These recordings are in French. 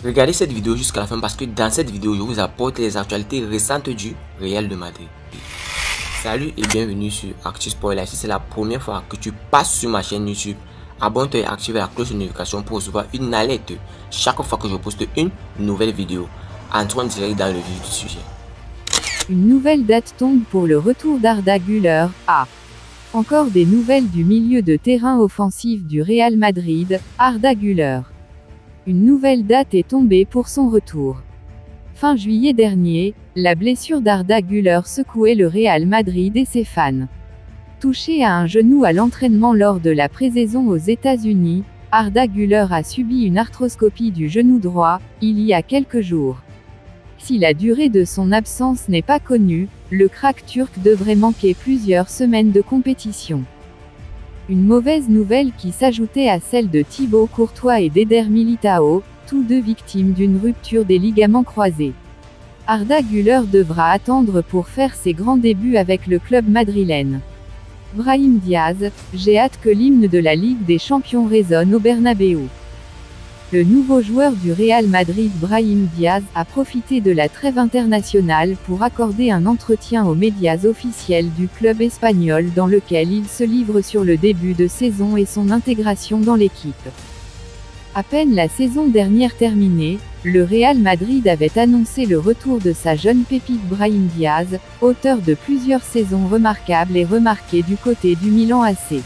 Regardez cette vidéo jusqu'à la fin parce que dans cette vidéo, je vous apporte les actualités récentes du Real de Madrid. Salut et bienvenue sur ActuSport. Si c'est la première fois que tu passes sur ma chaîne YouTube, abonne-toi et active la cloche de notification pour recevoir une alerte chaque fois que je poste une nouvelle vidéo. Entrons direct dans le vif du sujet. Une nouvelle date tombe pour le retour d'Arda Güler. Encore des nouvelles du milieu de terrain offensif du Real Madrid, Arda Güler. Une nouvelle date est tombée pour son retour. Fin juillet dernier, la blessure d'Arda Güler secouait le Real Madrid et ses fans. Touché à un genou à l'entraînement lors de la pré-saison aux États-Unis, Arda Güler a subi une arthroscopie du genou droit, il y a quelques jours. Si la durée de son absence n'est pas connue, le crack turc devrait manquer plusieurs semaines de compétition. Une mauvaise nouvelle qui s'ajoutait à celle de Thibaut Courtois et d'Eder Militao, tous deux victimes d'une rupture des ligaments croisés. Arda Güler devra attendre pour faire ses grands débuts avec le club madrilène. Brahim Diaz, j'ai hâte que l'hymne de la Ligue des Champions résonne au Bernabéu. Le nouveau joueur du Real Madrid Brahim Diaz a profité de la trêve internationale pour accorder un entretien aux médias officiels du club espagnol dans lequel il se livre sur le début de saison et son intégration dans l'équipe. À peine la saison dernière terminée, le Real Madrid avait annoncé le retour de sa jeune pépite Brahim Diaz, auteur de plusieurs saisons remarquables et remarquées du côté du Milan AC.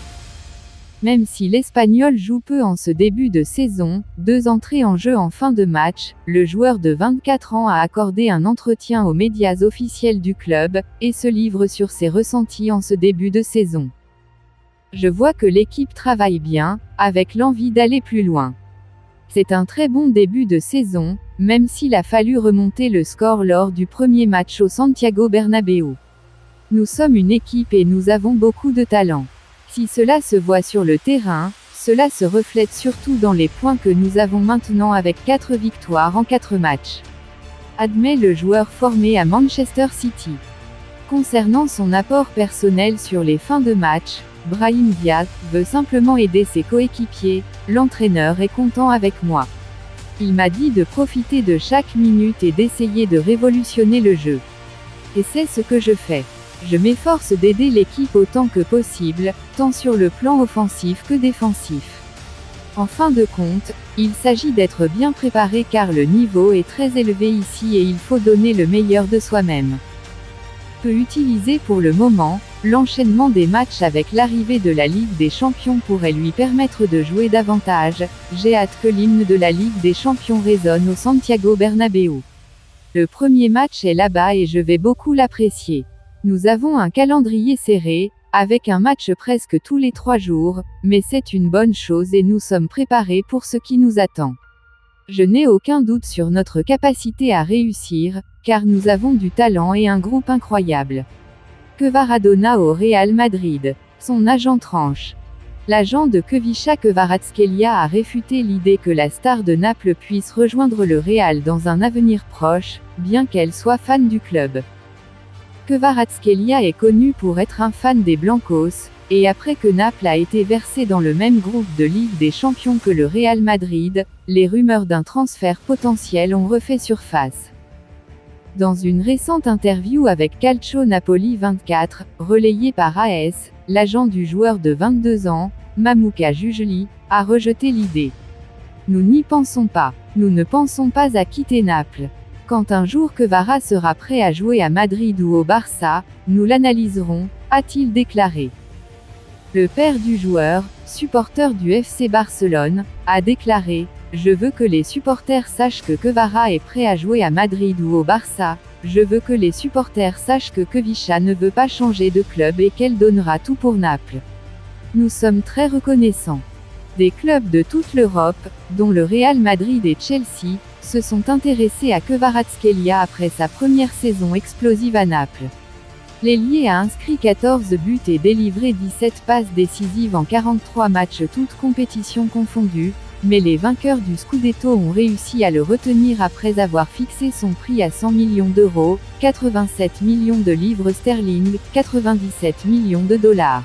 Même si l'Espagnol joue peu en ce début de saison, 2 entrées en jeu en fin de match, le joueur de 24 ans a accordé un entretien aux médias officiels du club, et se livre sur ses ressentis en ce début de saison. Je vois que l'équipe travaille bien, avec l'envie d'aller plus loin. C'est un très bon début de saison, même s'il a fallu remonter le score lors du premier match au Santiago Bernabéu. Nous sommes une équipe et nous avons beaucoup de talent. Si cela se voit sur le terrain, cela se reflète surtout dans les points que nous avons maintenant avec 4 victoires en 4 matchs. Admet le joueur formé à Manchester City. Concernant son apport personnel sur les fins de match, Brahim Diaz veut simplement aider ses coéquipiers, l'entraîneur est content avec moi. Il m'a dit de profiter de chaque minute et d'essayer de révolutionner le jeu. Et c'est ce que je fais. Je m'efforce d'aider l'équipe autant que possible, tant sur le plan offensif que défensif. En fin de compte, il s'agit d'être bien préparé car le niveau est très élevé ici et il faut donner le meilleur de soi-même. Peut utiliser pour le moment, l'enchaînement des matchs avec l'arrivée de la Ligue des Champions pourrait lui permettre de jouer davantage. J'ai hâte que l'hymne de la Ligue des Champions résonne au Santiago Bernabéu. Le premier match est là-bas et je vais beaucoup l'apprécier. Nous avons un calendrier serré, avec un match presque tous les 3 jours, mais c'est une bonne chose et nous sommes préparés pour ce qui nous attend. Je n'ai aucun doute sur notre capacité à réussir, car nous avons du talent et un groupe incroyable. Kvaradona au Real Madrid. Son agent tranche. L'agent de Khvicha Kvaratskhelia a réfuté l'idée que la star de Naples puisse rejoindre le Real dans un avenir proche, bien qu'elle soit fan du club. Kvaratskhelia est connu pour être un fan des Blancos, et après que Naples a été versé dans le même groupe de Ligue des Champions que le Real Madrid, les rumeurs d'un transfert potentiel ont refait surface. Dans une récente interview avec Calcio Napoli 24, relayée par AS, l'agent du joueur de 22 ans, Mamuka Jujli, a rejeté l'idée. Nous n'y pensons pas. Nous ne pensons pas à quitter Naples. Quand un jour Kvara sera prêt à jouer à Madrid ou au Barça, nous l'analyserons, a-t-il déclaré. Le père du joueur, supporter du FC Barcelone, a déclaré « Je veux que les supporters sachent que Kvara est prêt à jouer à Madrid ou au Barça, je veux que les supporters sachent que Khvicha ne veut pas changer de club et qu'elle donnera tout pour Naples. Nous sommes très reconnaissants. » Des clubs de toute l'Europe, dont le Real Madrid et Chelsea, se sont intéressés à Kvaratskhelia après sa première saison explosive à Naples. L'ailier a inscrit 14 buts et délivré 17 passes décisives en 43 matchs toutes compétitions confondues, mais les vainqueurs du Scudetto ont réussi à le retenir après avoir fixé son prix à 100 millions d'euros, 87 millions de livres sterling, 97 millions de dollars.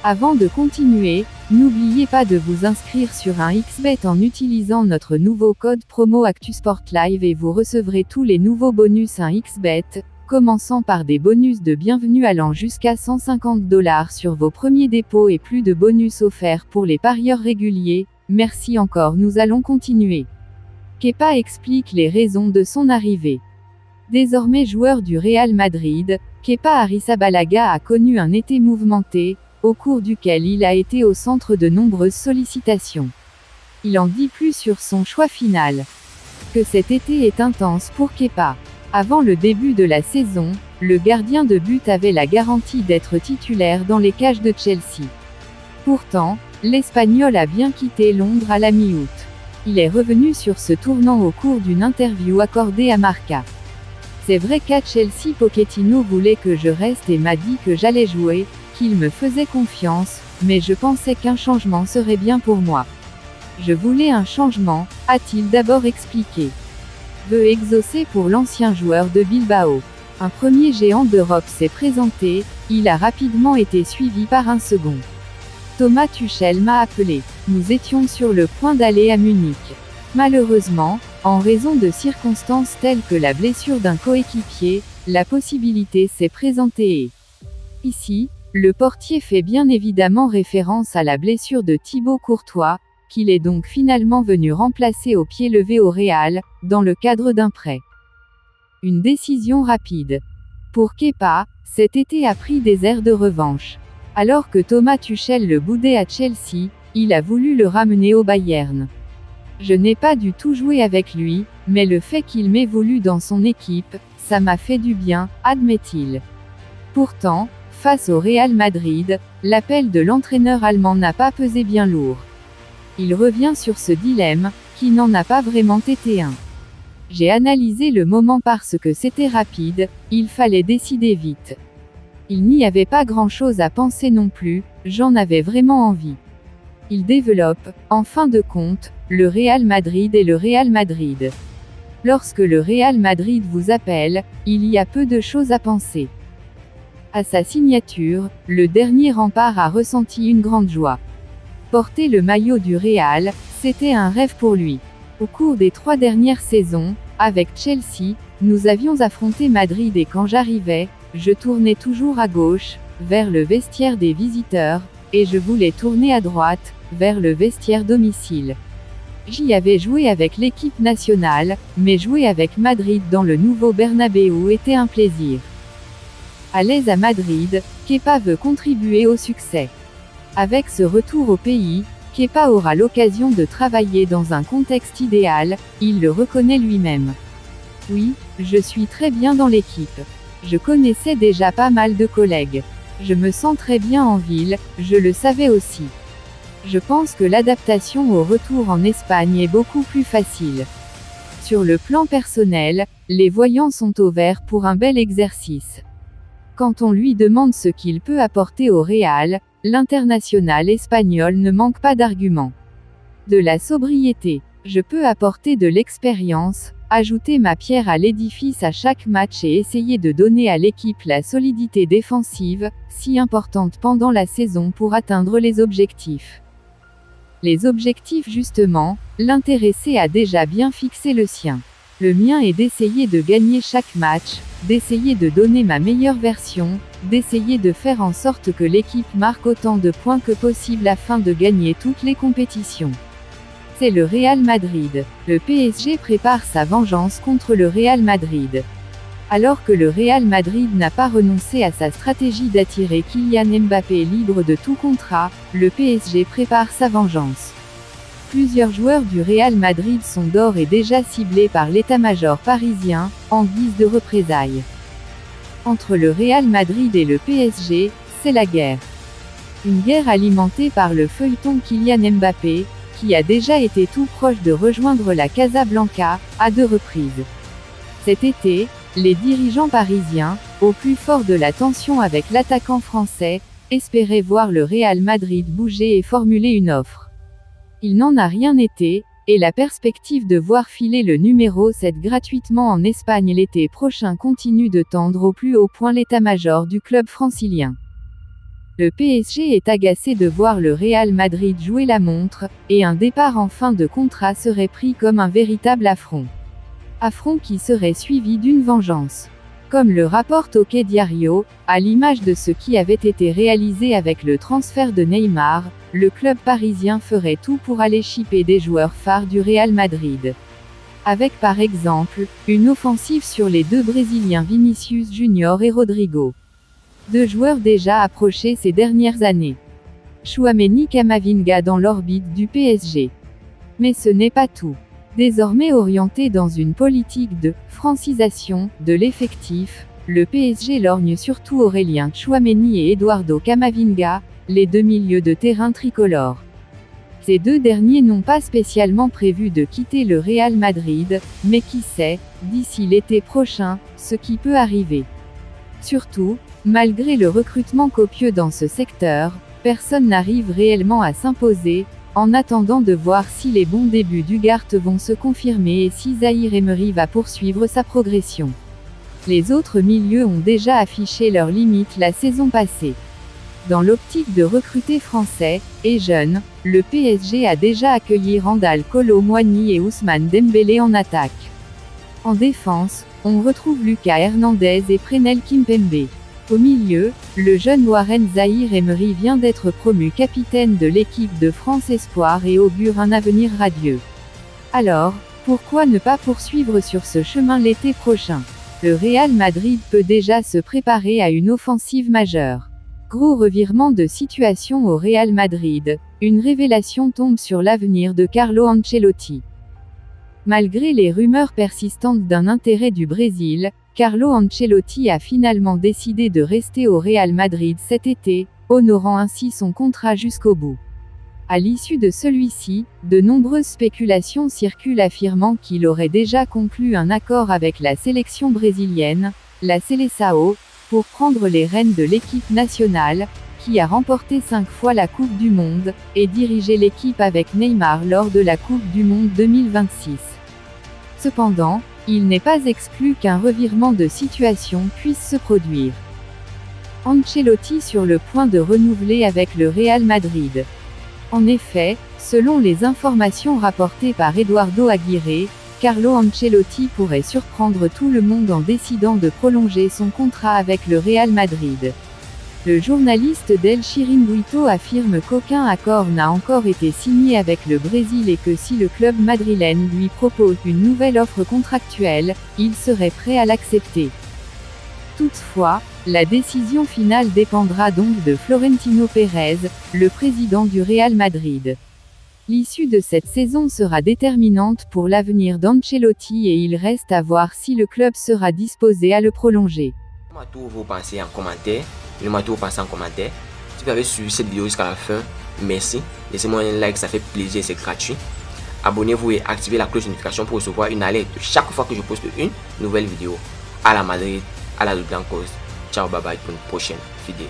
Avant de continuer, n'oubliez pas de vous inscrire sur un XBet en utilisant notre nouveau code promo ActuSportLive et vous recevrez tous les nouveaux bonus 1xBet, commençant par des bonus de bienvenue allant jusqu'à 150 $ sur vos premiers dépôts et plus de bonus offerts pour les parieurs réguliers. Merci encore, nous allons continuer. Kepa explique les raisons de son arrivée. Désormais joueur du Real Madrid, Kepa Arrizabalaga a connu un été mouvementé, au cours duquel il a été au centre de nombreuses sollicitations. Il en dit plus sur son choix final. Que cet été est intense pour Kepa. Avant le début de la saison, le gardien de but avait la garantie d'être titulaire dans les cages de Chelsea. Pourtant, l'Espagnol a bien quitté Londres à la mi-août. Il est revenu sur ce tournant au cours d'une interview accordée à Marca. C'est vrai qu'à Chelsea Pochettino voulait que je reste et m'a dit que j'allais jouer, qu'il me faisait confiance, mais je pensais qu'un changement serait bien pour moi. Je voulais un changement, a-t-il d'abord expliqué. Veut exaucer pour l'ancien joueur de Bilbao. Un premier géant d'Europe s'est présenté, il a rapidement été suivi par un second. Thomas Tuchel m'a appelé. Nous étions sur le point d'aller à Munich. Malheureusement, en raison de circonstances telles que la blessure d'un coéquipier, la possibilité s'est présentée et... Ici, le portier fait bien évidemment référence à la blessure de Thibaut Courtois, qu'il est donc finalement venu remplacer au pied levé au Real, dans le cadre d'un prêt. Une décision rapide. Pour Kepa, cet été a pris des airs de revanche. Alors que Thomas Tuchel le boudait à Chelsea, il a voulu le ramener au Bayern. Je n'ai pas du tout joué avec lui, mais le fait qu'il m'ait voulu dans son équipe, ça m'a fait du bien, admet-il. Pourtant, face au Real Madrid, l'appel de l'entraîneur allemand n'a pas pesé bien lourd. Il revient sur ce dilemme, qui n'en a pas vraiment été un. J'ai analysé le moment parce que c'était rapide, il fallait décider vite. Il n'y avait pas grand-chose à penser non plus, j'en avais vraiment envie. Il développe, en fin de compte, le Real Madrid et le Real Madrid. Lorsque le Real Madrid vous appelle, il y a peu de choses à penser. À sa signature, le dernier rempart a ressenti une grande joie. Porter le maillot du Real, c'était un rêve pour lui. Au cours des 3 dernières saisons, avec Chelsea, nous avions affronté Madrid et quand j'arrivais, je tournais toujours à gauche, vers le vestiaire des visiteurs, et je voulais tourner à droite, vers le vestiaire domicile. J'y avais joué avec l'équipe nationale, mais jouer avec Madrid dans le nouveau Bernabéu était un plaisir. À l'aise à Madrid, Kepa veut contribuer au succès. Avec ce retour au pays, Kepa aura l'occasion de travailler dans un contexte idéal, il le reconnaît lui-même. Oui, je suis très bien dans l'équipe. Je connaissais déjà pas mal de collègues. Je me sens très bien en ville, je le savais aussi. Je pense que l'adaptation au retour en Espagne est beaucoup plus facile. Sur le plan personnel, les voyants sont au vert pour un bel exercice. Quand on lui demande ce qu'il peut apporter au Real, l'international espagnol ne manque pas d'arguments. De la sobriété. Je peux apporter de l'expérience, ajouter ma pierre à l'édifice à chaque match et essayer de donner à l'équipe la solidité défensive, si importante pendant la saison pour atteindre les objectifs. Les objectifs justement, l'intéressé a déjà bien fixé le sien. Le mien est d'essayer de gagner chaque match, d'essayer de donner ma meilleure version, d'essayer de faire en sorte que l'équipe marque autant de points que possible afin de gagner toutes les compétitions. C'est le Real Madrid. Le PSG prépare sa vengeance contre le Real Madrid. Alors que le Real Madrid n'a pas renoncé à sa stratégie d'attirer Kylian Mbappé libre de tout contrat, le PSG prépare sa vengeance. Plusieurs joueurs du Real Madrid sont d'ores et déjà ciblés par l'état-major parisien, en guise de représailles. Entre le Real Madrid et le PSG, c'est la guerre. Une guerre alimentée par le feuilleton Kylian Mbappé, qui a déjà été tout proche de rejoindre la Casablanca, à 2 reprises. Cet été, les dirigeants parisiens, au plus fort de la tension avec l'attaquant français, espéraient voir le Real Madrid bouger et formuler une offre. Il n'en a rien été, et la perspective de voir filer le numéro 7 gratuitement en Espagne l'été prochain continue de tendre au plus haut point l'état-major du club francilien. Le PSG est agacé de voir le Real Madrid jouer la montre, et un départ en fin de contrat serait pris comme un véritable affront. Affront qui serait suivi d'une vengeance. Comme le rapporte OK Diario, à l'image de ce qui avait été réalisé avec le transfert de Neymar, le club parisien ferait tout pour aller shipper des joueurs phares du Real Madrid. Avec par exemple, une offensive sur les deux Brésiliens Vinicius Junior et Rodrigo. Deux joueurs déjà approchés ces dernières années. Tchouaméni Camavinga dans l'orbite du PSG. Mais ce n'est pas tout. Désormais orienté dans une politique de « francisation » de l'effectif, le PSG lorgne surtout Aurélien Tchouaméni et Eduardo Camavinga, les deux milieux de terrain tricolores. Ces deux derniers n'ont pas spécialement prévu de quitter le Real Madrid, mais qui sait, d'ici l'été prochain, ce qui peut arriver. Surtout, malgré le recrutement copieux dans ce secteur, personne n'arrive réellement à s'imposer, en attendant de voir si les bons débuts d'Ugart vont se confirmer et si Zaïre Emery va poursuivre sa progression. Les autres milieux ont déjà affiché leurs limites la saison passée. Dans l'optique de recruter français et jeunes, le PSG a déjà accueilli Randal Kolo Muani et Ousmane Dembélé en attaque. En défense, on retrouve Lucas Hernandez et Presnel Kimpembe. Au milieu, le jeune Warren Zaïre Emery vient d'être promu capitaine de l'équipe de France Espoir et augure un avenir radieux. Alors, pourquoi ne pas poursuivre sur ce chemin l'été prochain? Le Real Madrid peut déjà se préparer à une offensive majeure. Gros revirement de situation au Real Madrid, une révélation tombe sur l'avenir de Carlo Ancelotti. Malgré les rumeurs persistantes d'un intérêt du Brésil, Carlo Ancelotti a finalement décidé de rester au Real Madrid cet été, honorant ainsi son contrat jusqu'au bout. À l'issue de celui-ci, de nombreuses spéculations circulent affirmant qu'il aurait déjà conclu un accord avec la sélection brésilienne, la Seleção, pour prendre les rênes de l'équipe nationale, qui a remporté 5 fois la Coupe du Monde, et diriger l'équipe avec Neymar lors de la Coupe du Monde 2026. Cependant, il n'est pas exclu qu'un revirement de situation puisse se produire. Ancelotti sur le point de renouveler avec le Real Madrid. En effet, selon les informations rapportées par Eduardo Aguirre, Carlo Ancelotti pourrait surprendre tout le monde en décidant de prolonger son contrat avec le Real Madrid. Le journaliste Del Chiringuito affirme qu'aucun accord n'a encore été signé avec le Brésil et que si le club madrilène lui propose une nouvelle offre contractuelle, il serait prêt à l'accepter. Toutefois, la décision finale dépendra donc de Florentino Pérez, le président du Real Madrid. L'issue de cette saison sera déterminante pour l'avenir d'Ancelotti et il reste à voir si le club sera disposé à le prolonger. Dites-moi tout vous pensez en commentaire. Dites-moi tout vous pensez en commentaire. Si vous avez suivi cette vidéo jusqu'à la fin, merci. Laissez-moi un like, ça fait plaisir, c'est gratuit. Abonnez-vous et activez la cloche de notification pour recevoir une alerte chaque fois que je poste une nouvelle vidéo. À la Madrid, à la Blancos. Ciao, bye bye pour une prochaine vidéo.